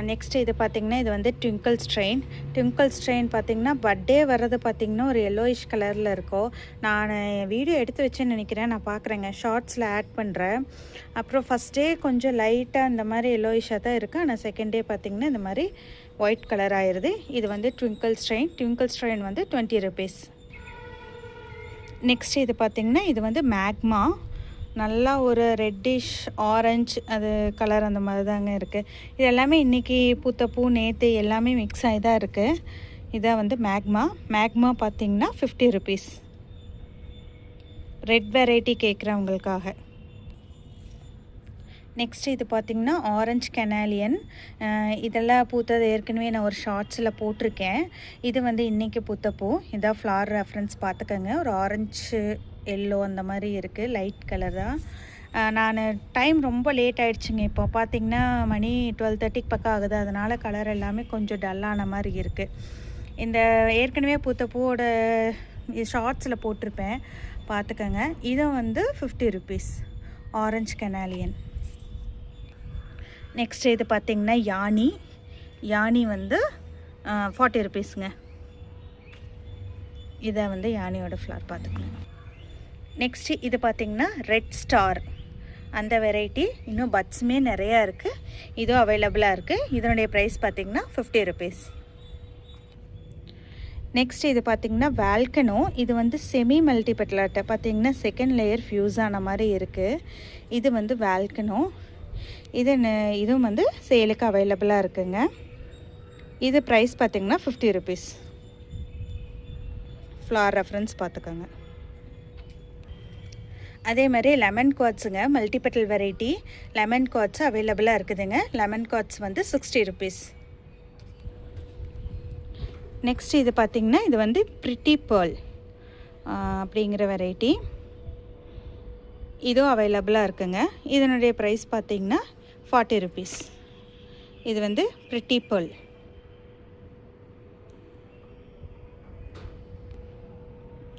Next இது பார்த்திங்கன்னா இது வந்து ட்விங்கிள் ஸ்ட்ரெயின் பார்த்திங்கன்னா பட்டே வர்றது பார்த்திங்கன்னா ஒரு yellowish கலரில் இருக்கும். நான் வீடியோ எடுத்து வச்சேன்னு நினைக்கிறேன், நான் பார்க்குறேங்க, ஷார்ட்ஸில் ஆட் பண்ணுறேன். அப்புறம் ஃபஸ்ட் டே கொஞ்சம் லைட்டாக இந்த மாதிரி yellowishaக தான் இருக்குது, ஆனால் செகண்ட் டே பார்த்திங்கன்னா இந்த மாதிரி ஒயிட் கலர் ஆயிடுது. இது வந்து ட்விங்கிள் ஸ்ட்ரெயின் வந்து 20 rupees. நெக்ஸ்ட் இது பார்த்திங்கன்னா இது வந்து மேக்மா, நல்லா ஒரு ரெட்டிஷ் ஆரஞ்சு அது கலர் அந்த மாதிரி தாங்க இருக்குது. இது எல்லாமே இன்றைக்கி பூத்த பூ நேற்று எல்லாமே மிக்ஸ் ஆகி தான் இருக்குது. இதான் வந்து மேக்மா பார்த்திங்கன்னா 50 rupees. ரெட் வெரைட்டி கேட்குறவங்களுக்காக. நெக்ஸ்ட் இது பார்த்திங்கன்னா ஆரஞ்சு கெனாலியன். இதெல்லாம் பூத்தது ஏற்கனவே நான் ஒரு ஷார்ட்ஸில் போட்டிருக்கேன். இது வந்து இன்றைக்கி பூத்த பூ. இதான் ஃப்ளார் ரெஃபரன்ஸ் பார்த்துக்கோங்க. ஒரு ஆரஞ்சு எல்லோ அந்த மாதிரி இருக்குது, லைட் கலர் தான். நான் டைம் ரொம்ப லேட் ஆகிடுச்சிங்க. இப்போ பார்த்திங்கன்னா மணி 12:30 பக்கம் ஆகுது, அதனால் கலர் எல்லாமே கொஞ்சம் டல்லான மாதிரி இருக்குது. இந்த ஏற்கனவே பூத்த பூவோட ஷார்ட்ஸில் போட்டிருப்பேன், பார்த்துக்கோங்க. இதுவும் வந்து 50 rupees, ஆரஞ்சு கெனாலியன். நெக்ஸ்ட் இது பார்த்திங்கன்னா யானி வந்து 40 rupeesங்க. இதை வந்து யானியோட ஃப்ளார் பார்த்துக்கோங்க. நெக்ஸ்ட்டு இது பார்த்திங்கன்னா ரெட் ஸ்டார், அந்த வெரைட்டி. இன்னும் பட்ஸுமே நிறையா இருக்குது, இதுவும் அவைலபிளாக இருக்குது. இதனுடைய ப்ரைஸ் பார்த்திங்கன்னா 50 rupees. நெக்ஸ்ட் இது பார்த்திங்கன்னா வால்கனோ. இது வந்து செமி மல்டிபெட்டலாட்டை பார்த்திங்கன்னா செகண்ட் லேயர் ஃப்யூஸ் ஆன மாதிரி இருக்குது. இது வந்து வால்கனோ. இதுவும் வந்து சேலுக்கு அவைலபிளாக இருக்குங்க. இது ப்ரைஸ் பார்த்திங்கன்னா 50 rupees. ஃப்ளார் ரெஃபரன்ஸ் பார்த்துக்கோங்க. அதே மாதிரி லெமன் குவாட்ஸுங்க, மல்டிபெட்டல் வெரைட்டி லெமன் குவாட்ஸ் அவைலபிளாக இருக்குதுங்க. லெமன் குவாட்ஸ் வந்து 60 rupees. நெக்ஸ்ட் இது பார்த்திங்கன்னா இது வந்து பிரிட்டி பேர்ல் அப்படிங்கிற வெரைட்டி. இதுவும் அவைலபிளாக இருக்குங்க. இதனுடைய ப்ரைஸ் பார்த்திங்கன்னா 40 rupees. இது வந்து பிரிட்டி பேர்ல்.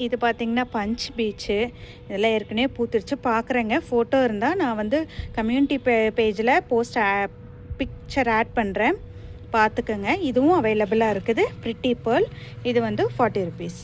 இது பார்த்திங்கன்னா பஞ்ச் பீச்சு. இதெல்லாம் ஏற்கனவே பூத்துருச்சு, பார்க்குறேங்க. ஃபோட்டோ இருந்தால் நான் வந்து கம்யூனிட்டி பேஜில் பிக்சர் ஆட் பண்ணுறேன், பார்த்துக்கோங்க. இதுவும் அவைலபிளாக இருக்குது, பிரிட்டி பேர்ல். இது வந்து 40 rupees.